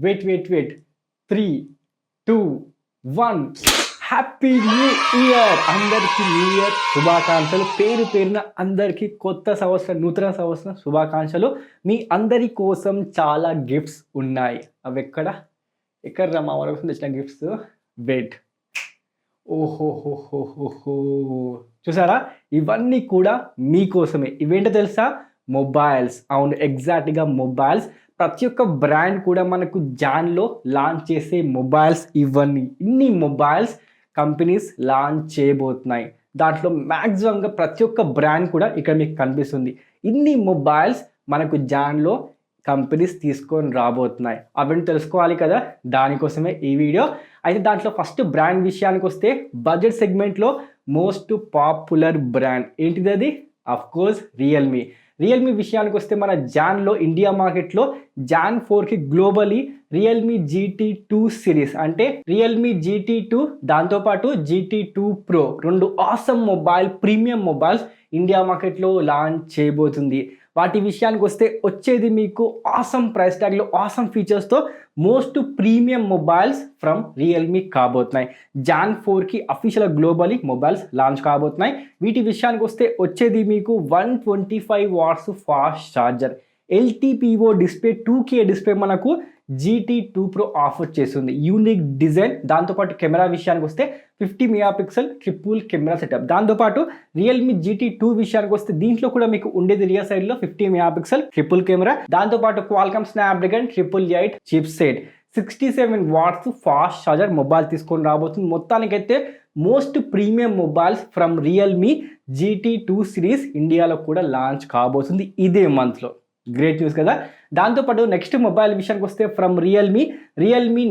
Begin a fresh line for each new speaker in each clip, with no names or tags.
Wait 3, 2, 1 happy new year. అందరికీ new year శుభాకాంక్షలు. పేరున అందరికీ కొత్త సంవత్సరం, నూతన సంవత్సరం శుభాకాంక్షలు. మీ అందరి కోసం చాలా గిఫ్ట్స్ ఉన్నాయి. అవి ఎక్కడ మా వాళ్ళ కోసం తెచ్చిన గిఫ్ట్స్. వెయిట్, ఓహోహోహోహో, చూసారా? ఇవన్నీ కూడా మీకోసమే. ఇవేంటో తెలుసా? మొబైల్స్. అవును, ఎగ్జాక్ట్గా మొబైల్స్. ప్రతి ఒక్క బ్రాండ్ కూడా మనకు జాన్లో లాంచ్ చేసే మొబైల్స్ ఇవన్నీ. ఇన్ని మొబైల్స్ కంపెనీస్ లాంచ్ చేయబోతున్నాయి. దాంట్లో మ్యాక్సిమంగా ప్రతి ఒక్క బ్రాండ్ కూడా ఇక్కడ మీకు కనిపిస్తుంది. ఇన్ని మొబైల్స్ మనకు జాన్లో కంపెనీస్ తీసుకొని రాబోతున్నాయి. అవన్నీ తెలుసుకోవాలి కదా, దానికోసమే ఈ వీడియో. అయితే దాంట్లో ఫస్ట్ బ్రాండ్ విషయానికి వస్తే, బడ్జెట్ సెగ్మెంట్లో మోస్ట్ పాపులర్ బ్రాండ్ ఏంటిది? అది అఫ్కోర్స్ రియల్మీ. రియల్మీ విషయానికి వస్తే మన జాన్లో ఇండియా మార్కెట్లో జాన్ 4కి గ్లోబలీ రియల్మీ GT2 సిరీస్ అంటే రియల్మీ GT2 దాంతోపాటు GT2 Pro 2 awesome mobile, premium mobiles India మార్కెట్లో లాంచ్ చేయబోతుంది. వాటి విషయానికి వస్తే వచ్చేది మీకు ఆసమ్ ప్రైస్ ట్యాగ్లో, ఆసమ్ ఫీచర్స్తో most premium mobiles from Realme కాబోతున్నాయి. జాన్ 4కి అఫీషియల్ గ్లోబలీ మొబైల్స్ లాంచ్ కాబోతున్నాయి. వీటి విషయానికి వస్తే వచ్చేది మీకు 125 watts fast charger, LTPO display, 2K display మనకు GT2 Pro ఆఫర్ చేస్తుంది. Unique design. దాంతోపాటు కెమెరా విషయానికి వస్తే 50 మెగాపిక్సెల్ ట్రిపుల్ కెమెరా సెటప్. దాంతోపాటు రియల్మీ GT2 విషయానికి వస్తే దీంట్లో కూడా మీకు ఉండేది రియర్ సైడ్లో 50 మెగాపిక్సెల్ ట్రిపుల్ కెమెరా. దాంతోపాటు Qualcomm Snapdragon 888 chip set, 67 watts fast charger mobile తీసుకొని రాబోతుంది. మొత్తానికైతే most premium mobiles from Realme GT2 series ఇండియాలో కూడా లాంచ్ కాబోతుంది ఇదే మంత్లో. గ్రేట్ న్యూస్ కదా. దాంతోపాటు నెక్స్ట్ మొబైల్ విషయానికి వస్తే ఫ్రమ్ రియల్మీ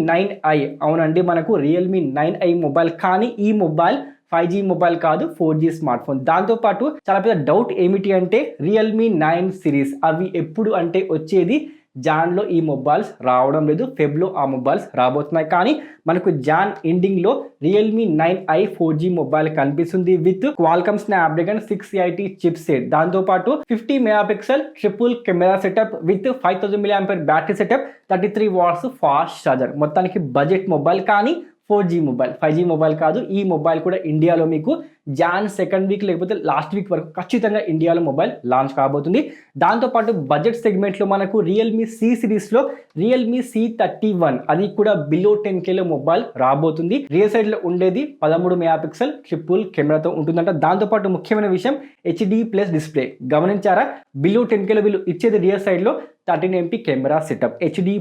9i. అవునండి, మనకు రియల్మీ 9i మొబైల్. కానీ ఈ మొబైల్ 5G మొబైల్ కాదు, 4G స్మార్ట్ ఫోన్. దాంతోపాటు చాలా పెద్ద డౌట్ ఏమిటి అంటే రియల్మీ 9 సిరీస్ అవి ఎప్పుడు అంటే వచ్చేది జాన్లో ఈ మొబైల్స్ రావడం లేదు. ఫెబ్లో ఆ మొబైల్స్ రాబోతున్నాయి. కానీ మనకు జాన్ ఎండింగ్లో రియల్మీ 9i 4G మొబైల్ కనిపిస్తుంది with Qualcomm Snapdragon 680 chip set. దాంతోపాటు 50 megapixel triple camera setup with 5000 mAh battery setup, 33 watts fast charger. మొత్తానికి బడ్జెట్ మొబైల్, కానీ 4G మొబైల్, 5G మొబైల్ కాదు. ఈ మొబైల్ కూడా ఇండియాలో మీకు జాన్ 2nd వీక్ లేకపోతే లాస్ట్ వీక్ వరకు ఖచ్చితంగా ఇండియాలో మొబైల్ లాంచ్ కాబోతుంది. దాంతోపాటు బడ్జెట్ సెగ్మెంట్లో మనకు రియల్మీ C సిరీస్లో రియల్మీ C31 అది కూడా బిలో 10Kలో మొబైల్ రాబోతుంది. రియర్ సైడ్లో ఉండేది 13 మెగాపిక్సెల్ ట్రిపుల్ కెమెరాతో ఉంటుందంట. దాంతోపాటు ముఖ్యమైన విషయం HD+ డిస్ప్లే. గమనించారా? బిలో 10Kలో వీళ్ళు ఇచ్చేది రియర్ సైడ్లో 13MP camera setup, HD+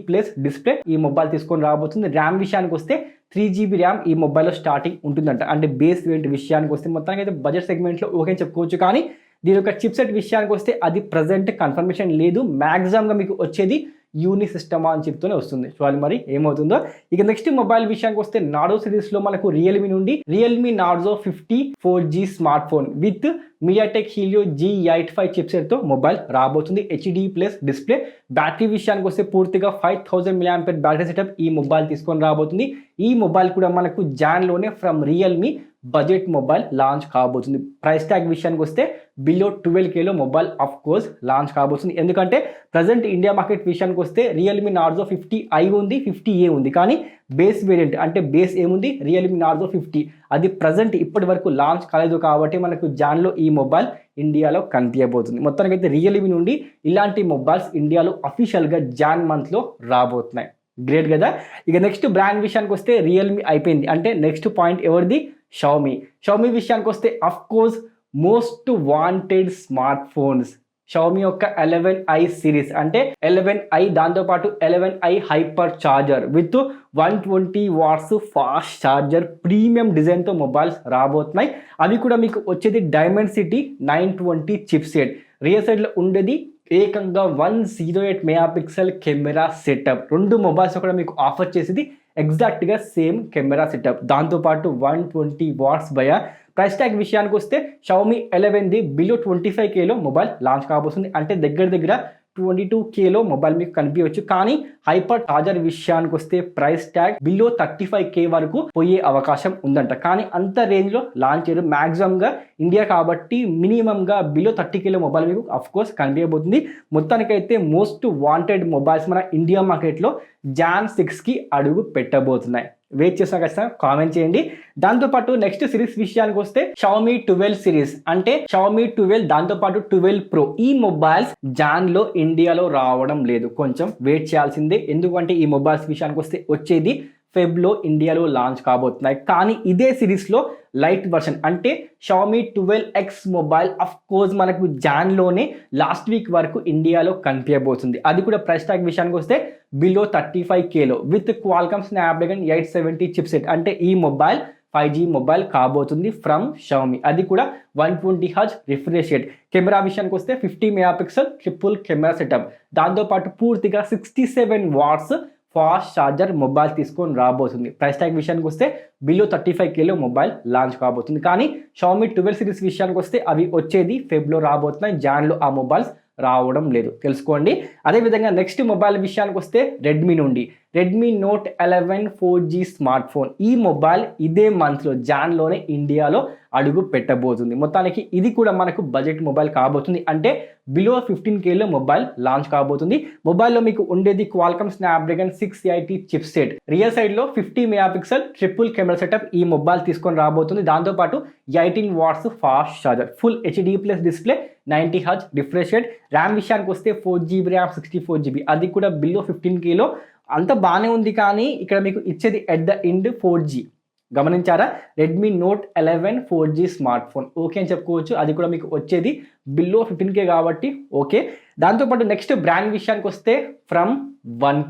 display ఈ మొబైల్ తీసుకొని రాబోతుంది. ర్యామ్ విషయానికి వస్తే 3GB ర్యామ్ ఈ మొబైల్లో స్టార్టింగ్ ఉంటుందంట. అంటే బేస్ వేరియంట్ విషయానికి వస్తే మొత్తానికి అయితే బడ్జెట్ సెగ్మెంట్లో ఓకే చెప్పుకోవచ్చు. కానీ దీని యొక్క చిప్సెట్ విషయానికి వస్తే అది ప్రజెంట్ కన్ఫర్మేషన్ లేదు. మ్యాక్సిమంగా మీకు వచ్చేది యూని సిస్టమా అని చెప్తూనే వస్తుంది. చూడాలి మరి ఏమవుతుందో. ఇక నెక్స్ట్ మొబైల్ విషయానికి వస్తే నార్జో సిరీస్లో మనకు రియల్మీ నుండి Realme Narzo 50 4G smart phone with MediaTek Helio G85 చిప్సెట్తో మొబైల్ రాబోతుంది. HD+ display. బ్యాటరీ విషయానికి వస్తే పూర్తిగా 5000 mAh బ్యాటరీ సెటప్ ఈ మొబైల్ తీసుకొని రాబోతుంది. ఈ మొబైల్ కూడా మనకు జాన్లోనే from Realme budget mobile launch కాబోతుంది. ప్రైస్ ట్యాగ్ విషయానికి వస్తే బిలో 12Kలో మొబైల్ ఆఫ్ కోర్స్ లాంచ్ కాబోతుంది. ఎందుకంటే ప్రజెంట్ ఇండియా మార్కెట్ విషయానికి వస్తే రియల్మీ నార్జో 50i ఉంది, 50A ఉంది. కానీ బేస్ వేరియంట్ అంటే బేస్ ఏముంది? Realme Narzo 50. అది ప్రజెంట్ ఇప్పటి వరకు లాంచ్ కాలేదు కాబట్టి మనకు జాన్లో ఈ మొబైల్ ఇండియాలో కనిపించబోతుంది. మొత్తానికైతే రియల్మీ నుండి ఇలాంటి మొబైల్స్ ఇండియాలో అఫీషియల్గా జాన్ మంత్లో రాబోతున్నాయి. గ్రేట్ కదా. ఇక నెక్స్ట్ బ్రాండ్ విషయానికి వస్తే రియల్మీ అయిపోయింది. అంటే నెక్స్ట్ పాయింట్ ఎవరిది? షామీ విషయానికి వస్తే of course most wanted smart phones Xiaomi యొక్క 11i సిరీస్ అంటే 11i, దాంతోపాటు 11i hyper charger with 120 watts fast charger premium డిజైన్తో మొబైల్స్ రాబోతున్నాయి. అవి కూడా మీకు వచ్చేది Dimensity 920 chip set. Rear సైడ్లో ఉండేది ఏకంగా 108 మెగాపిక్సెల్ కెమెరా సెటప్. 2 మొబైల్స్ కూడా మీకు ఆఫర్ చేసేది ఎగ్జాక్ట్గా సేమ్ కెమెరా సెటప్. దాంతోపాటు 120 వాట్స్ భయ. ప్రైస్ ట్యాగ్ విషయానికి వస్తే షామీ 11ది బిలో 25Kలో మొబైల్ లాంచ్ కాబోతుంది. అంటే దగ్గర 22Kలో మొబైల్ మీకు కనిపించవచ్చు. కానీ హైపర్ చార్జర్ విషయానికి వస్తే ప్రైస్ ట్యాగ్ బిలో 35K వరకు పోయే అవకాశం ఉందంట. కానీ అంత రేంజ్లో లాంచ్ చేయరు. మ్యాక్సిమంగా ఇండియా కాబట్టి మినిమంగా బిలో 30Kలో మొబైల్ మీకు అఫ్కోర్స్ కనిపించబోతుంది. మొత్తానికైతే మోస్ట్ వాంటెడ్ మొబైల్స్ మన ఇండియా మార్కెట్లో Jan 6కి అడుగు పెట్టబోతున్నాయి. వెయిట్ చేసిన ఖచ్చితంగా కామెంట్ చేయండి. దాంతోపాటు నెక్స్ట్ సిరీస్ విషయానికి వస్తే Xiaomi 12 సిరీస్ అంటే Xiaomi 12 దాంతోపాటు 12 Pro ఈ మొబైల్స్ జాన్లో ఇండియాలో రావడం లేదు. కొంచెం వెయిట్ చేయాల్సిందే. ఎందుకంటే ఈ మొబైల్స్ విషయానికి వస్తే వచ్చేది ఫెబ్లో ఇండియాలో లాంచ్ కాబోతున్నాయి. కానీ ఇదే సిరీస్లో లైట్ వర్షన్ అంటే Xiaomi 12X mobile of course మనకు జాన్లోనే లాస్ట్ వీక్ వరకు ఇండియాలో కనిపించబోతుంది. అది కూడా ప్రైస్ ట్యాగ్ విషయానికి వస్తే బిలో 35Kలో విత్ Qualcomm Snapdragon 870 చిప్సెట్ అంటే ఈ మొబైల్ 5G మొబైల్ కాబోతుంది ఫ్రమ్ Xiaomi. అది కూడా 120Hz రిఫ్రెష్ రేట్. కెమెరా విషయానికి వస్తే 50 మెగాపిక్సెల్ ట్రిపుల్ కెమెరా సెటప్. దాంతోపాటు పూర్తిగా 67 వాట్స్ ఫాస్ట్ ఛార్జర్ మొబైల్ తీసుకొని రాబోతుంది. ప్రైస్ ట్యాగ్ విషయానికి వస్తే బిలో 35Kలో మొబైల్ లాంచ్ కాబోతుంది. కానీ Xiaomi 12 సిరీస్ విషయానికి వస్తే అవి వచ్చేది ఫెబ్లో రాబోతున్నాయి. జాన్లో ఆ మొబైల్స్ రావడం లేదు, తెలుసుకోండి. అదేవిధంగా నెక్స్ట్ మొబైల్ విషయానికి వస్తే రెడ్మీ నుండి Redmi note 11 4G smart phone. ఈ మొబైల్ ఇదే మంత్లో జాన్లోనే ఇండియాలో అడుగు పెట్టబోతుంది. మొత్తానికి ఇది కూడా మనకు బడ్జెట్ మొబైల్ కాబోతుంది. అంటే బిలో 15Kలో మొబైల్ లాంచ్ కాబోతుంది. మొబైల్లో మీకు ఉండేది Qualcomm Snapdragon 680 చిప్సెట్. రియల్ సైడ్లో 50 మెగాపిక్సెల్ ట్రిపుల్ కెమెరా సెటప్ ఈ మొబైల్ తీసుకొని రాబోతుంది. దాంతోపాటు 18 watts fast charger, full HD+ display, 90Hz refresh rate. RAM విషయానికి వస్తే 4GB ర్యామ్ 64GB. అది కూడా బిలో 15Kలో అంత బాగానే ఉంది. కానీ ఇక్కడ మీకు ఇచ్చేది ఎట్ ద ఎండ్ 4G. గమనించారా? Redmi note 11 4G smart phone okay అని చెప్పుకోవచ్చు. అది కూడా మీకు వచ్చేది బిలో 15K కాబట్టి ఓకే. దాంతోపాటు నెక్స్ట్ బ్రాండ్ విషయానికి వస్తే ఫ్రమ్ వన్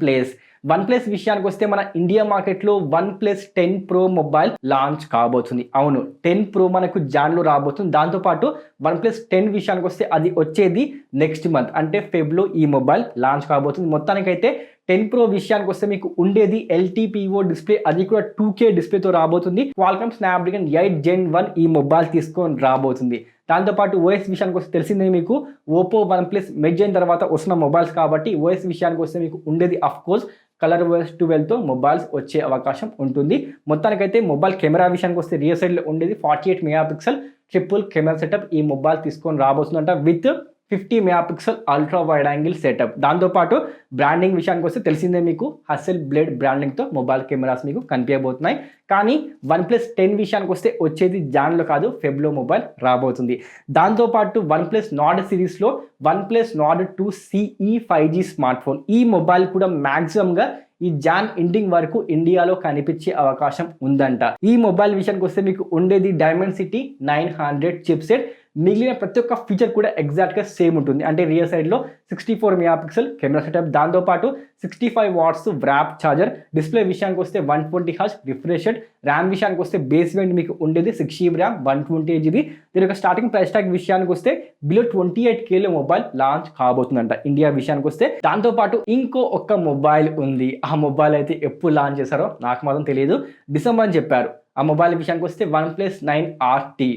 ప్లస్ విషయానికి వస్తే మన ఇండియా మార్కెట్లో OnePlus 10 Pro మొబైల్ లాంచ్ కాబోతుంది. అవును, 10 Pro మనకు జాన్లో రాబోతుంది. దాంతోపాటు OnePlus 10 విషయానికి వస్తే అది వచ్చేది నెక్స్ట్ మంత్ అంటే ఫెబ్లో ఈ మొబైల్ లాంచ్ కాబోతుంది. మొత్తానికైతే 10 Pro విషయానికి వస్తే మీకు ఉండేది LTPO డిస్ప్లే, అది కూడా 2K డిస్ప్లేతో రాబోతుంది. Qualcomm Snapdragon 8 Gen 1 ఈ మొబైల్ తీసుకొని రాబోతుంది. దాంతోపాటు ఓఎస్ విషయానికి వస్తే తెలిసిందే మీకు ఓపో OnePlus మెర్జ్ అయిన తర్వాత వస్తున్న మొబైల్స్ కాబట్టి ఓఎస్ విషయానికి వస్తే మీకు ఉండేది అఫ్కోర్స్ ColorOS 12తో మొబైల్స్ వచ్చే అవకాశం ఉంటుంది. మొత్తానికైతే మొబైల్ కెమెరా విషయానికి వస్తే రియర్ సైడ్లో ఉండేది 48 మెగాపిక్సెల్ ట్రిపుల్ కెమెరా సెటప్ ఈ మొబైల్ తీసుకొని రాబోతుందంట with 50 megapixel ultra wide angle setup. దాంతోపాటు బ్రాండింగ్ విషయానికి వస్తే తెలిసిందే మీకు హస్సెల్ బ్లేడ్ బ్రాండింగ్తో మొబైల్ కెమెరాస్ మీకు కనిపించబోతున్నాయి. కానీ OnePlus 10 విషయానికి వస్తే వచ్చేది జాన్లో కాదు ఫెబ్లో మొబైల్ రాబోతుంది. దాంతోపాటు OnePlus Nord సిరీస్లో OnePlus Nord 2 CE 5G smart phone ఈ మొబైల్ కూడా మ్యాక్సిమంగా ఈ జాన్ ఎండింగ్ వరకు ఇండియాలో కనిపించే అవకాశం ఉందంట. ఈ మొబైల్ విషయానికి వస్తే మీకు ఉండేది Dimensity 900 చిప్సెట్. మిగిలిన ప్రతి ఒక్క ఫీచర్ కూడా ఎగ్జాక్ట్గా సేమ్ ఉంటుంది. అంటే రియర్ సైడ్లో 64 మెగాపిక్సెల్ కెమెరా సెటప్, దాంతోపాటు 65 వాట్స్ వ్రాప్ ఛార్జర్. డిస్ప్లే విషయానికి వస్తే 120Hz రిఫ్రెష్ రేట్. ర్యామ్ విషయానికి వస్తే బేస్ వేరియంట్ మీకు ఉండేది 6GB ర్యామ్ 128GB. దీని యొక్క స్టార్టింగ్ ప్రైస్ ట్యాగ్ విషయానికి వస్తే బిలో 28Kలో మొబైల్ లాంచ్ కాబోతుందంట ఇండియా విషయానికి వస్తే. దాంతోపాటు ఇంకో ఒక్క మొబైల్ ఉంది. ఆ మొబైల్ అయితే ఎప్పుడు లాంచ్ చేశారో నాకు మాత్రం తెలియదు, డిసెంబర్ అని చెప్పారు. ఆ మొబైల్ విషయానికి వస్తే OnePlus 9 RT.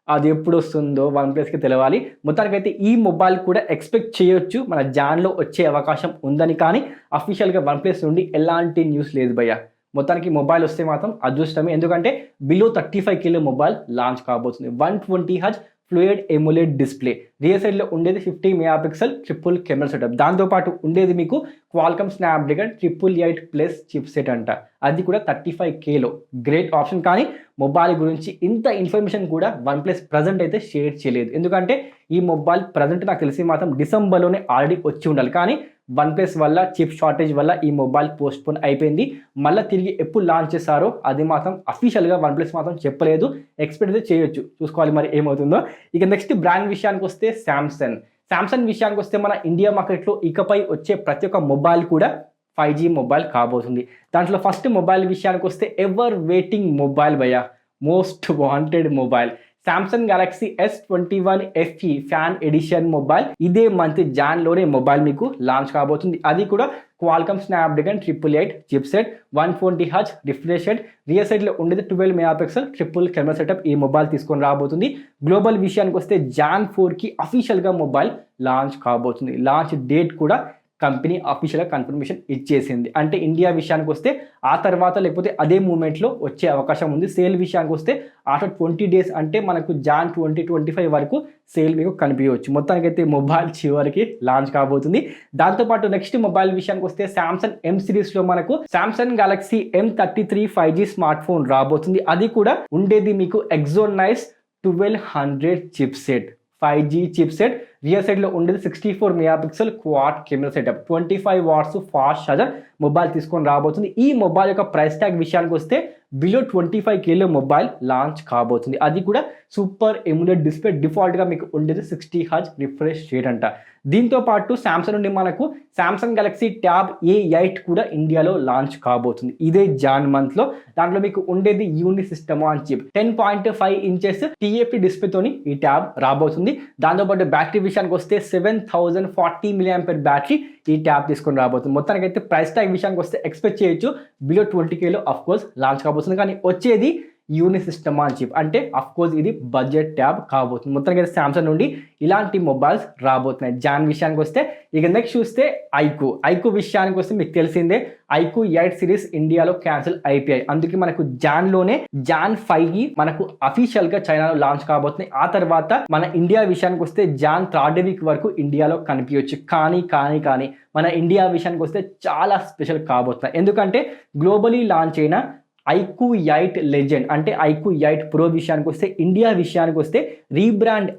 అది ఎప్పుడు వస్తుందో OnePlusకి తెలవాలి. మొత్తానికైతే ఈ మొబైల్ కూడా ఎక్స్పెక్ట్ చేయొచ్చు మన జాన్లో వచ్చే అవకాశం ఉందని. కానీ అఫీషియల్గా OnePlus నుండి ఎలాంటి న్యూస్ లేదు భయ్య. మొత్తానికి మొబైల్ వస్తే మాత్రం అదృష్టమే, ఎందుకంటే బిలో 35Kలో మొబైల్ లాంచ్ కాబోతుంది. 120Hz fluid AMOLED display. Rear సైడ్లో ఉండేది 50 మెగాపిక్సెల్ ట్రిపుల్ కెమెరా సెటప్. దాంతోపాటు ఉండేది మీకు Qualcomm Snapdragon 888+ చిప్సెట్ అంట. అది కూడా 35Kలో గ్రేట్ ఆప్షన్. కానీ మొబైల్ గురించి ఇంత ఇన్ఫర్మేషన్ కూడా OnePlus ప్రజెంట్ అయితే షేర్ చేయలేదు. ఎందుకంటే ఈ మొబైల్ ప్రజెంట్ నాకు తెలిసి మాత్రం డిసెంబర్లోనే ఆల్రెడీ వచ్చి ఉండాలి. కానీ OnePlus వల్ల చిప్ షార్టేజ్ వల్ల ఈ మొబైల్ పోస్ట్పోన్ అయిపోయింది. మళ్ళీ తిరిగి ఎప్పుడు లాంచ్ చేస్తారో అది మాత్రం అఫీషియల్గా OnePlus మాత్రం చెప్పలేదు. ఎక్స్పెక్ట్ అయితే చేయొచ్చు, చూసుకోవాలి మరి ఏమవుతుందో. ఇక నెక్స్ట్ బ్రాండ్ విషయానికి వస్తే శాంసంగ్ విషయానికి వస్తే మన ఇండియా మార్కెట్లో ఇకపై వచ్చే ప్రతి ఒక్క మొబైల్ కూడా 5G మొబైల్ కాబోతుంది. దాంట్లో ఫస్ట్ మొబైల్ విషయానికి వస్తే ఎవర్ వెయిటింగ్ మొబైల్ భయ్యా, most wanted mobile Samsung Galaxy S21 FE fan edition mobile ఇదే మంత్ జాన్ లోనే మొబైల్ మీకు లాంచ్ కాబోతుంది. అది కూడా Qualcomm Snapdragon 888 chipset, 120Hz refresh rate, rear side లో ఉండేది 12 మెగాపిక్సెల్ ట్రిపుల్ కెమెరా సెటప్ ఈ మొబైల్ తీసుకొని రాబోతుంది. గ్లోబల్ విషయానికి వస్తే జాన్ 4 కి అఫీషియల్ గా మొబైల్ లాంచ్ కాబోతుంది. లాంచ్ డేట్ కూడా కంపెనీ అఫీషియల్గా కన్ఫర్మేషన్ ఇచ్చేసింది. అంటే ఇండియా విషయానికి వస్తే ఆ తర్వాత లేకపోతే అదే మూమెంట్లో వచ్చే అవకాశం ఉంది. సేల్ విషయానికి వస్తే ఆఫ్టర్ 20 days అంటే మనకు జాన్ 2025 వరకు సేల్ మీకు కనిపించవచ్చు. మొత్తానికైతే మొబైల్ చివరికి లాంచ్ కాబోతుంది. దాంతోపాటు నెక్స్ట్ మొబైల్ విషయానికి వస్తే సామ్సంగ్ M సిరీస్లో మనకు Samsung Galaxy M33 5G smart phone రాబోతుంది. అది కూడా ఉండేది మీకు Exynos 1200 chipset 5G chipset, rear side లో ఉండేది 64 megapixel quad camera setup, 25 watts fast charger mobile తీసుకొని రాబోతుంది. ఈ మొబైల్ యొక్క ప్రైస్ ట్యాగ్ విషయానికి వస్తే బిలో 25K మొబైల్ లాంచ్ కాబోతుంది. అది కూడా సూపర్ ఎమ్యులేట్ డిస్ప్లే, డిఫాల్ట్ గా మీకు ఉండేది 60Hz రిఫ్రెష్ రేట్ అంట. దీంతో పాటు సామ్సంగ్ నుండి మనకు సామ్సంగ్ గెలాక్సీ ట్యాబ్ A8 కూడా ఇండియాలో లాంచ్ కాబోతుంది ఇదే జాన్ మంత్ లో. దాంట్లో మీకు ఉండేది యూని system on chip, 10.5 inches TFT display తోని ఈ ట్యాబ్ రాబోతుంది. దాంతోపాటు బ్యాటరీ విషయానికి వస్తే 7040 mAh బ్యాటరీ ఈ ట్యాబ్ తీసుకొని రాబోతుంది. మొత్తానికి అయితే ప్రైస్ ట్యాగ్ విషయానికి వస్తే ఎక్స్పెక్ట్ చేయొచ్చు below 20K of course launch కాబోతుంది. కానీ వచ్చేది యూని సిస్టమ్ ఆన్ చిప్, అంటే అఫ్ కోర్స్ ఇది బడ్జెట్ ట్యాబ్ కాబోతుంది. మొత్తానికి అయితే సామ్సంగ్ నుండి ఇలాంటి మొబైల్స్ రాబోతున్నాయి జాన్ విషయానికి వస్తే. ఇక నెక్స్ట్ చూస్తే ఐక్యూ విషయానికి వస్తే మీకు తెలిసిందే ఐక్యూ 8 సిరీస్ ఇండియాలో క్యాన్సిల్ అయిపోయాయి. అందుకే మనకు జాన్లోనే జాన్ 5 మనకు అఫీషియల్ గా చైనాలో లాంచ్ కాబోతున్నాయి. ఆ తర్వాత మన ఇండియా విషయానికి వస్తే జాన్ 3rd వీక్ వరకు ఇండియాలో కనిపించవచ్చు. కానీ మన ఇండియా విషయానికి వస్తే చాలా స్పెషల్ కాబోతున్నాయి. ఎందుకంటే గ్లోబలీ లాంచ్ అయిన ఐక్యూ 8 లెజెండ్ అంటే ఐక్యూ 8 ప్రో విషయానికి వస్తే ఇండియా విషయానికి వస్తే రీబ్రాండ్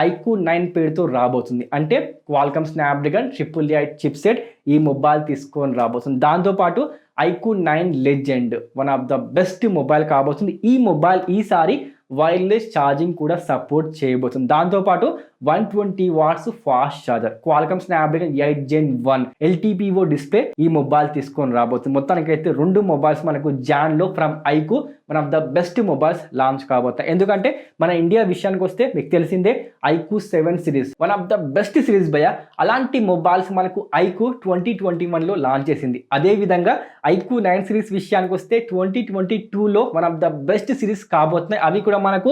ఐక్యూ 9 పేరుతో రాబోతుంది. అంటే క్వాల్కమ్ స్నాప్డ్రాగన్ 888 చిప్సెట్ ఈ మొబైల్ తీసుకొని రాబోతుంది. దాంతోపాటు iQOO 9 legend one of the best mobile కాబోతుంది. ఈ మొబైల్ ఈసారి వైర్లెస్ ఛార్జింగ్ కూడా సపోర్ట్ చేయబోతుంది. దాంతోపాటు 120 watts fast charger, Qualcomm Snapdragon 8 Gen 1 LTPO display ఈ మొబైల్ తీసుకొని రాబోతుంది. మొత్తానికి అయితే రెండు మొబైల్స్ మనకు జాన్ లో from iQOO one of the best mobiles launch కాబోతాయి. ఎందుకంటే మన ఇండియా విషయానికి వస్తే మీకు తెలిసిందే iQOO 7 series one of the best series భయ. అలాంటి మొబైల్స్ మనకు ఐక్యూ 2021లో లాంచ్ చేసింది. అదే విధంగా ఐక్యూ 9 సిరీస్ విషయానికి వస్తే 2022లో one of the best series కాబోతున్నాయి. అవి కూడా మనకు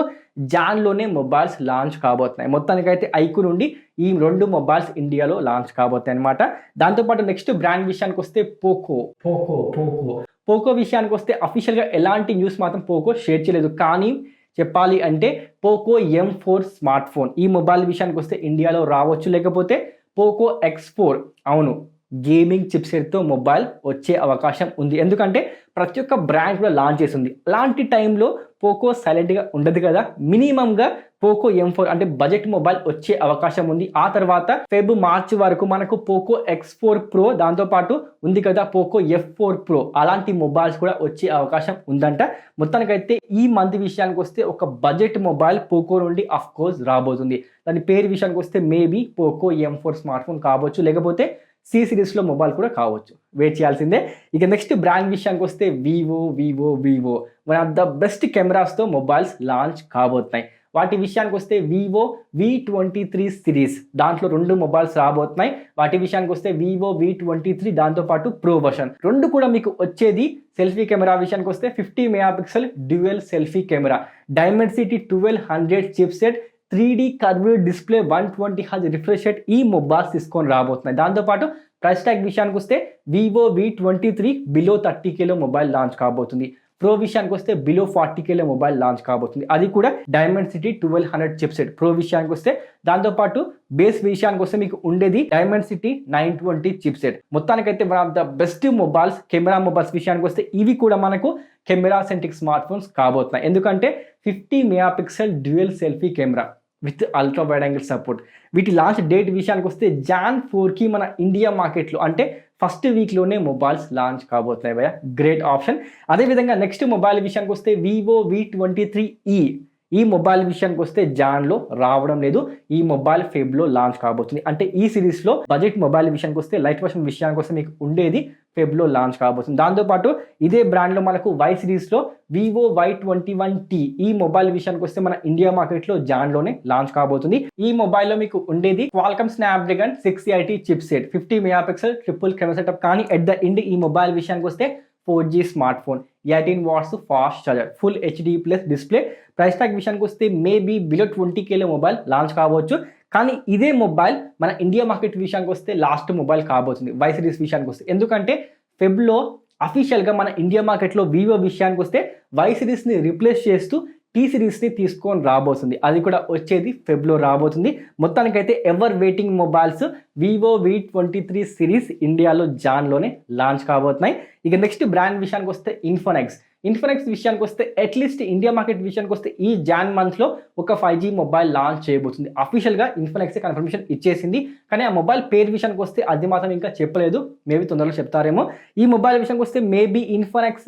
జాన్లోనే మొబైల్స్ లాంచ్ కాబోతున్నాయి. మొత్తానికైతే ఐక్యూ నుండి ఈ రెండు మొబైల్స్ ఇండియాలో లాంచ్ కాబోతాయి అనమాట. దాంతోపాటు నెక్స్ట్ బ్రాండ్ విషయానికి వస్తే పోకో విషయానికి వస్తే అఫీషియల్గా ఎలాంటి న్యూస్ మాత్రం పోకో షేర్ చేయలేదు. కానీ చెప్పాలి అంటే పోకో M4 స్మార్ట్ ఫోన్ ఈ మొబైల్ విషయానికి వస్తే ఇండియాలో రావచ్చు. లేకపోతే పోకో X4 అవును గేమింగ్ చిప్సెట్తో మొబైల్ వచ్చే అవకాశం ఉంది. ఎందుకంటే ప్రతి ఒక్క బ్రాండ్ కూడా లాంచ్ చేస్తుంది. అలాంటి టైంలో పోకో సైలెంట్గా ఉండదు కదా. మినిమంగా పోకో M4 అంటే బడ్జెట్ మొబైల్ వచ్చే అవకాశం ఉంది. ఆ తర్వాత మార్చి వరకు మనకు పోకో X4 Pro, దాంతోపాటు ఉంది కదా పోకో F4 Pro, అలాంటి మొబైల్స్ కూడా వచ్చే అవకాశం ఉందంట. మొత్తానికైతే ఈ మంత్ విషయానికి వస్తే ఒక బడ్జెట్ మొబైల్ పోకో నుండి అఫ్ కోర్స్ రాబోతుంది. దాని పేరు విషయానికి వస్తే maybe Poco M4 smart phone కావచ్చు, లేకపోతే C సిరీస్లో మొబైల్ కూడా కావచ్చు. వెయిట్ చేయాల్సిందే. ఇక నెక్స్ట్ బ్రాండ్ విషయానికి వస్తే Vivo one of the best కెమెరాస్తో మొబైల్స్ లాంచ్ కాబోతున్నాయి. వాటి విషయానికి వస్తే వివో V23 సిరీస్ దాంట్లో రెండు మొబైల్స్ రాబోతున్నాయి. వాటి విషయానికి వస్తే వివో V23 దాంతోపాటు ప్రో వర్షన్ రెండు కూడా మీకు వచ్చేది సెల్ఫీ కెమెరా విషయానికి వస్తే 50 megapixel dual selfie camera, Dimensity 1200 chipset, 3D curved display, 120Hz refresh rate ఈ మొబైల్స్ తీసుకొని రాబోతున్నాయి. దాంతోపాటు ప్రైస్ ట్యాగ్ విషయానికి వస్తే Vivo V23 below 30K mobile launch కాబోతుంది. ప్రో విషయానికి వస్తే బిలో 40K మొబైల్ లాంచ్ కాబోతుంది. అది కూడా డైమెన్సిటీ 1200 చిప్సెట్ ప్రో విషయానికి వస్తే. దాంతోపాటు బేస్ విషయానికి వస్తే మీకు ఉండేది డైమెన్సిటీ 920 చిప్సెట్. మొత్తానికైతే one of the best mobiles camera mobiles విషయానికి వస్తే ఇవి కూడా మనకు కెమెరా సెంట్రిక్ స్మార్ట్ ఫోన్స్ కాబోతున్నాయి. ఎందుకంటే 50 megapixel dual selfie camera with ultra wide angle support. వీటి లాంచ్ డేట్ విషయానికి వస్తే జాన్ 4కి మన ఇండియా మార్కెట్లో అంటే ఫస్ట్ వీక్లోనే మొబైల్స్ లాంచ్ కాబోతున్నాయి భయ. Great option. అదేవిధంగా నెక్స్ట్ మొబైల్ విషయానికి వస్తే వివో V23e ఈ మొబైల్ విషయానికి వస్తే జాన్లో రావడం లేదు. ఈ మొబైల్ ఫెబ్లో లాంచ్ కాబోతుంది. అంటే ఈ సిరీస్లో బడ్జెట్ మొబైల్ విషయానికి వస్తే లైట్ వర్షన్ విషయానికి వస్తే మీకు ఉండేది ఫెబ్లో లాంచ్ కాబోతుంది. దాంతోపాటు ఇదే బ్రాండ్లో మనకు వై సిరీస్లో వివో Y21T ఈ మొబైల్ విషయానికి వస్తే మన ఇండియా మార్కెట్లో జాన్లోనే లాంచ్ కాబోతుంది. ఈ మొబైల్లో మీకు ఉండేది Qualcomm Snapdragon 680 chip set, 50 megapixel triple camera setup. కానీ ఎట్ ద ఎండ్ ఈ మొబైల్ విషయానికి వస్తే 4G smart phone, 18 watts fast charger, full HD plus display. Price tag విషయానికి వస్తే maybe below 20K mobile launch కావచ్చు. కానీ ఇదే మొబైల్ మన ఇండియా మార్కెట్ విషయానికి వస్తే లాస్ట్ మొబైల్ కాబోతుంది వై సిరీస్ విషయానికి వస్తే. ఎందుకంటే ఫెబ్లో అఫీషియల్గా మన ఇండియా మార్కెట్లో వివో విషయానికి వస్తే వై సిరీస్ని రీప్లేస్ చేస్తూ టీ సిరీస్ని తీసుకొని రాబోతుంది. అది కూడా వచ్చేది ఫెబ్లో రాబోతుంది. మొత్తానికైతే ever waiting mobiles Vivo V23 series ఇండియాలో జాన్లోనే లాంచ్ కాబోతున్నాయి. ఇక నెక్స్ట్ బ్రాండ్ విషయానికి వస్తే ఇన్ఫినిక్స్ విషయానికి వస్తే అట్లీస్ట్ ఇండియా మార్కెట్ విషయానికి వస్తే ఈ జాన్ మంత్లో ఒక 5G మొబైల్ లాంచ్ చేయబోతుంది. అఫీషియల్గా ఇన్ఫినిక్స్ కన్ఫర్మేషన్ ఇచ్చేసింది. కానీ ఆ మొబైల్ పేరు విషయానికి వస్తే అది మాత్రం ఇంకా చెప్పలేదు. మేబీ తొందరలో చెప్తారేమో. ఈ మొబైల్ విషయానికి వస్తే మేబీ ఇన్ఫినిక్స్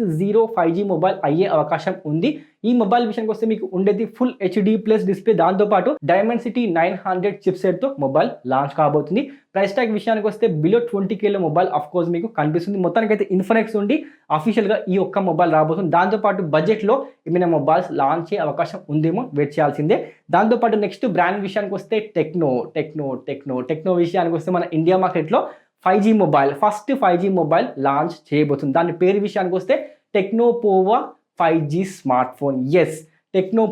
5G మొబైల్ అయ్యే అవకాశం ఉంది. ఈ మొబైల్ విషయానికి వస్తే మీకు ఉండేది ఫుల్ HD ప్లస్ డిస్ప్లే, దాంతోపాటు డైమెన్సిటీ 900 చిప్ సెట్తో మొబైల్ లాంచ్ కాబోతుంది. ప్రైస్ ట్యాగ్ విషయానికి వస్తే below 20K mobile of course మీకు కనిపిస్తుంది. మొత్తానికైతే ఇన్ఫినిక్స్ నుండి అఫీషియల్గా ఈ ఒక్క మొబైల్ రాబోతుంది. దాంతోపాటు బడ్జెట్లో ఏమైనా మొబైల్స్ లాంచ్ అయ్యే అవకాశం ఉందేమో వెయిట్ చేయాల్సిందే. దాంతోపాటు నెక్స్ట్ బ్రాండ్ విషయానికి వస్తే టెక్నో విషయానికి వస్తే మన ఇండియా మార్కెట్లో 5G mobile, first 5G mobile launch చేయబోతుంది. దాని పేరు విషయానికి వస్తే టెక్నో పోవా 5G smart phone. Yes, techno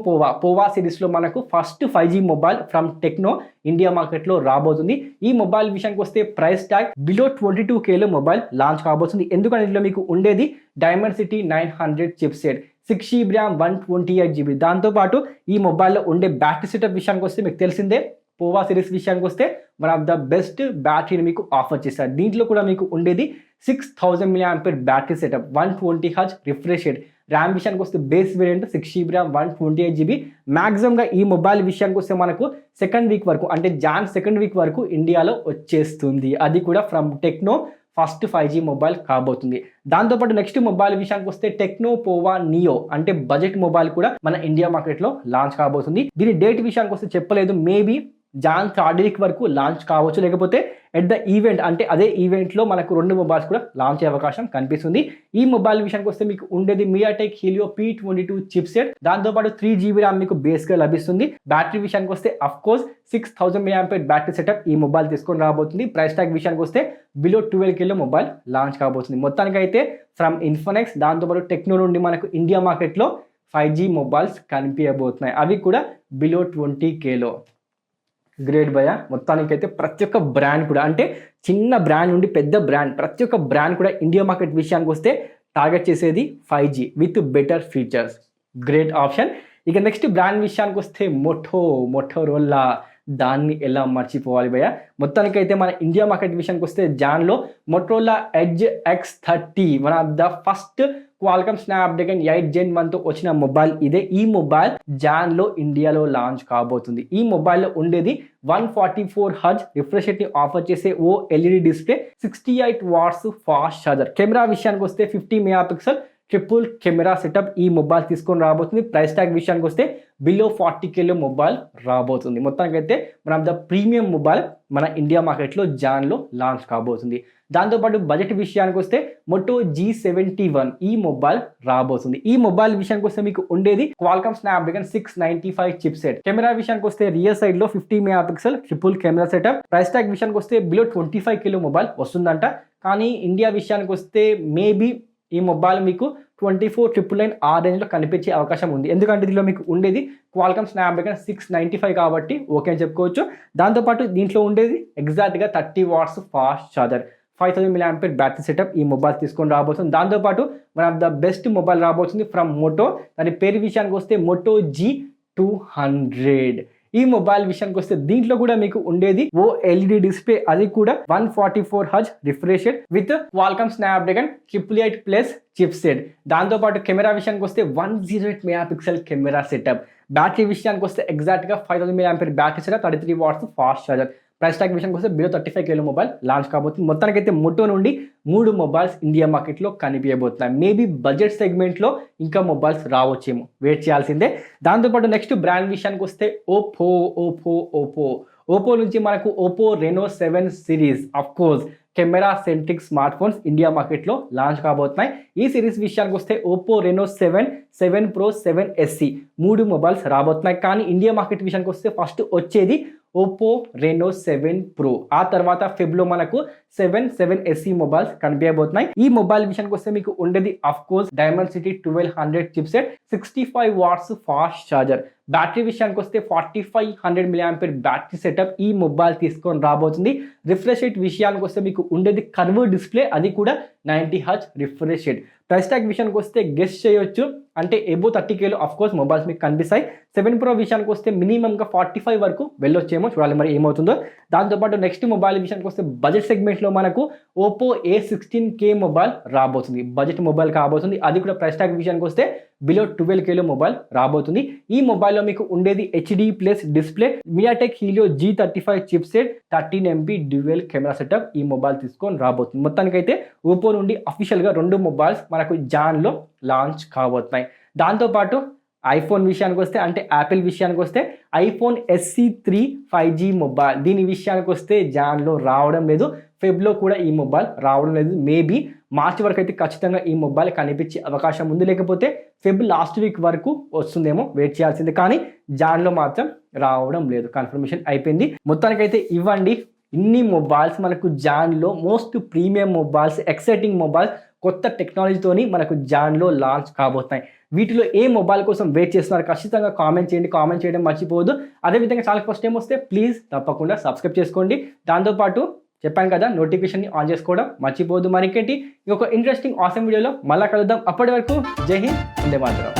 పోవా సిరీస్లో మనకు first 5G mobile from techno India మార్కెట్లో రాబోతుంది. ఈ మొబైల్ విషయానికి వస్తే price tag below 22K mobile launch కాబోతుంది. ఎందుకంటే ఇందులో మీకు ఉండేది Dimensity 900 chip set, 6GB RAM, 128GB. దాంతోపాటు ఈ మొబైల్లో ఉండే బ్యాటరీ సెటప్ విషయానికి వస్తే మీకు తెలిసిందే. పోవా సిరీస్ విషయానికి వస్తే వన్ ఆఫ్ ద బెస్ట్ బ్యాటరీని మీకు ఆఫర్ చేస్తారు. దీంట్లో కూడా మీకు ఉండేది 6000 mAh battery setup, 120Hz refresh rate. RAM విషయానికి వస్తే base variant 6GB RAM, 128GB. మ్యాక్సిమంగా ఈ మొబైల్ విషయానికి వస్తే మనకు సెకండ్ వీక్ వరకు, అంటే జాన్ సెకండ్ వీక్ వరకు ఇండియాలో వచ్చేస్తుంది. అది కూడా from techno first 5G mobile కాబోతుంది. దాంతోపాటు నెక్స్ట్ మొబైల్ విషయానికి వస్తే టెక్నో పోవా నియో, అంటే బడ్జెట్ మొబైల్ కూడా మన ఇండియా మార్కెట్లో లాంచ్ కాబోతుంది. దీని డేట్ విషయానికి వస్తే చెప్పలేదు. మేబీ జాన్ 3rd వీక్ వరకు లాంచ్ కావచ్చు, లేకపోతే ఎట్ ద ఈవెంట్, అంటే అదే ఈవెంట్లో మనకు 2 మొబైల్స్ కూడా లాంచ్ అయ్యే అవకాశం కనిపిస్తుంది. ఈ మొబైల్ విషయానికి వస్తే మీకు ఉండేది MediaTek Helio P22 chip set, దాంతోపాటు 3GB ర్యామ్ మీకు బేస్గా లభిస్తుంది. బ్యాటరీ విషయానికి వస్తే of course 6000 mAh battery setup ఈ మొబైల్ తీసుకొని రాబోతుంది. ప్రైస్ ట్యాగ్ విషయానికి వస్తే బిలో 12K మొబైల్ లాంచ్ కాబోతుంది. మొత్తానికి అయితే ఫ్రమ్ ఇన్ఫినిక్స్, దాంతోపాటు టెక్నో నుండి మనకు ఇండియా మార్కెట్లో 5G మొబైల్స్ కనిపించబోతున్నాయి. అవి కూడా బిలో 20K. గ్రేట్ భయ. మొత్తానికైతే ప్రతి ఒక్క బ్రాండ్ కూడా, అంటే చిన్న బ్రాండ్ నుండి పెద్ద బ్రాండ్, ప్రతి ఒక్క బ్రాండ్ కూడా ఇండియా మార్కెట్ విషయానికి వస్తే టార్గెట్ చేసేది 5G with better features. Great option. ఇక నెక్స్ట్ బ్రాండ్ విషయానికి వస్తే మోటోరోలా. దాన్ని ఎలా మర్చిపోవాలి భయ్య. మొత్తానికైతే మన ఇండియా మార్కెట్ విషయానికి వస్తే జాన్లో Motorola Edge X30 one of the first Qualcomm Snapdragon 8 Gen 1తో వచ్చిన మొబైల్ ఇదే. ఈ మొబైల్ జాన్లో ఇండియాలో లాంచ్ కాబోతుంది. ఈ మొబైల్లో ఉండేది 144Hz రిఫ్రెష్ రేట్ని ఆఫర్ చేసే LED display, 68 watts fast charger. Camera విషయానికి వస్తే 50 మెగాపిక్సెల్ ట్రిపుల్ కెమెరా సెటప్ ఈ మొబైల్ తీసుకొని రాబోతుంది. ప్రైస్ ట్యాగ్ విషయానికి వస్తే బిలో 40K మొబైల్ రాబోతుంది. మొత్తానికైతే one of the premium mobile మన ఇండియా మార్కెట్లో జాన్లో లాంచ్ కాబోతుంది. దాంతోపాటు బడ్జెట్ విషయానికి వస్తే మోటో G71 ఈ మొబైల్ రాబోతుంది. ఈ మొబైల్ విషయానికి వస్తే మీకు ఉండేది Qualcomm Snapdragon 695 chip set. Camera విషయానికి వస్తే రియర్ సైడ్ లో 50 megapixel triple camera setup. Price tag విషయానికి వస్తే బిలో 25K మొబైల్ వస్తుందంట. కానీ ఇండియా విషయానికి వస్తే మేబీ ఈ మొబైల్ మీకు 24,999 ఆ రేంజ్లో కనిపించే అవకాశం ఉంది. ఎందుకంటే దీనిలో మీకు ఉండేది క్వాల్కమ్ స్నాప్డ్రాగన్ 695 కాబట్టి ఓకే అని చెప్పుకోవచ్చు. దాంతోపాటు దీంట్లో ఉండేది ఎగ్జాక్ట్గా 30 watts fast charger, 5000 mAh battery setup ఈ మొబైల్ తీసుకొని రాబోతుంది. దాంతోపాటు one of the best mobile రాబోతుంది ఫ్రమ్ మోటో. దాని పేరు విషయానికి వస్తే మోటో G200. ఈ మొబైల్ విషయానికి వస్తే దీంట్లో కూడా మీకు ఉండేది LED డిస్ప్లే, అది కూడా 144Hz refresh rate with Qualcomm Snapdragon 888 plus chip set. దాంతోపాటు కెమెరా విషయానికి వస్తే 108 మెగాపిక్సెల్ కెమెరా సెటప్. బ్యాటరీ విషయానికి వస్తే ఎగ్జాక్ట్గా 5000 mAh battery setup, 33 watts fast charger. Price tag విషయానికి వస్తే బిలో 35K మొబైల్ లాంచ్ కాబోతుంది. మొత్తానికైతే మోటో నుండి 3 మొబైల్స్ ఇండియా మార్కెట్లో కనిపించబోతున్నాయి. మేబీ బడ్జెట్ సెగ్మెంట్లో ఇంకా మొబైల్స్ రావచ్చేమో, వెయిట్ చేయాల్సిందే. దాంతోపాటు నెక్స్ట్ బ్రాండ్ విషయానికి వస్తే ఓపో నుంచి మనకు Oppo Renault 7 series of course camera centric smart phones India మార్కెట్లో లాంచ్ కాబోతున్నాయి. ఈ సిరీస్ విషయానికి వస్తే Oppo Renault 7 pro 7SC 3 mobiles రాబోతున్నాయి. కానీ ఇండియా మార్కెట్ విషయానికి వస్తే ఫస్ట్ వచ్చేది ఓపో రెనో 7 ప్రో, ఆ తర్వాత ఫెబ్లో మనకు 7SC మొబైల్స్ కనిపించబోతున్నాయి. ఈ మొబైల్ విషయానికి వస్తే మీకు ఉండేది of course Dimensity 1200 chipset, 65 watts fast charger. Battery విషయానికి వస్తే 4500 mAh బ్యాటరీ సెటప్ ఈ మొబైల్ తీసుకొని రాబోతుంది. రిఫ్రెష్ రేట్ విషయానికి వస్తే మీకు ఉండేది కర్వ్ డిస్ప్లే, అది కూడా 90Hz refresh rate. Price tag విషయానికి వస్తే గెస్ చేయొచ్చు, అంటే above 30K of course mobiles మీకు కనిపిస్తాయి. 7 ప్రో విషయానికి వస్తే మినిమంగా 45 వరకు వెళ్ళొచ్చేమో, చూడాలి మరి ఏమవుతుందో. దాంతోపాటు నెక్స్ట్ మొబైల్ విషయానికి వస్తే బడ్జెట్ సెగ్మెంట్లో మనకు ఓపో A16K మొబైల్ రాబోతుంది. బడ్జెట్ మొబైల్ కాబోతుంది, అది కూడా ప్రైస్ ట్యాగ్ విషయానికి వస్తే బిలో 12K మొబైల్ రాబోతుంది. ఈ మొబైల్లో మీకు ఉండేది HD+ display, MediaTek Helio G35 chipset, 13MP dual camera setup ఈ మొబైల్ తీసుకొని రాబోతుంది. మొత్తానికైతే ఓపో నుండి అఫీషియల్గా 2 మొబైల్స్ మనకు జాన్లో లాంచ్ కాబోతున్నాయి. దాంతోపాటు ఐఫోన్ విషయానికి వస్తే, అంటే యాపిల్ విషయానికి వస్తే ఐఫోన్ SE3 5G మొబైల్, దీని విషయానికి వస్తే జాన్లో రావడం లేదు, ఫెబ్లో కూడా ఈ మొబైల్ రావడం లేదు. మేబీ మార్చి వరకు అయితే ఖచ్చితంగా ఈ మొబైల్ కనిపించే అవకాశం ఉంది, లేకపోతే ఫెబ్ లాస్ట్ వీక్ వరకు వస్తుందేమో, వెయిట్ చేయాల్సిందే. కానీ జాన్లో మాత్రం రావడం లేదు, కన్ఫర్మేషన్ అయిపోయింది. మొత్తానికైతే ఇవ్వండి ఇన్ని మొబైల్స్ మనకు జాన్లో most premium mobiles, exciting mobiles కొత్త టెక్నాలజీతోని మనకు జాన్లో లాంచ్ కాబోతున్నాయి. వీటిలో ఏ మొబైల్ కోసం వెయిట్ చేస్తున్నారు ఖచ్చితంగా కామెంట్ చేయండి. కామెంట్ చేయడం మర్చిపోవద్దు. అదేవిధంగా ఛానల్ ఫస్ట్ టైం వస్తే ప్లీజ్ తప్పకుండా సబ్స్క్రైబ్ చేసుకోండి. దాంతోపాటు చెప్పాను కదా, నోటిఫికేషన్ని ఆన్ చేసుకోవడం మర్చిపోవద్దు. మరికేంటి ఇంకొక ఇంట్రెస్టింగ్ ఆసమ్ వీడియోలో మళ్ళీ కలుద్దాం. అప్పటి వరకు జై హింద్, వందే మాతరం.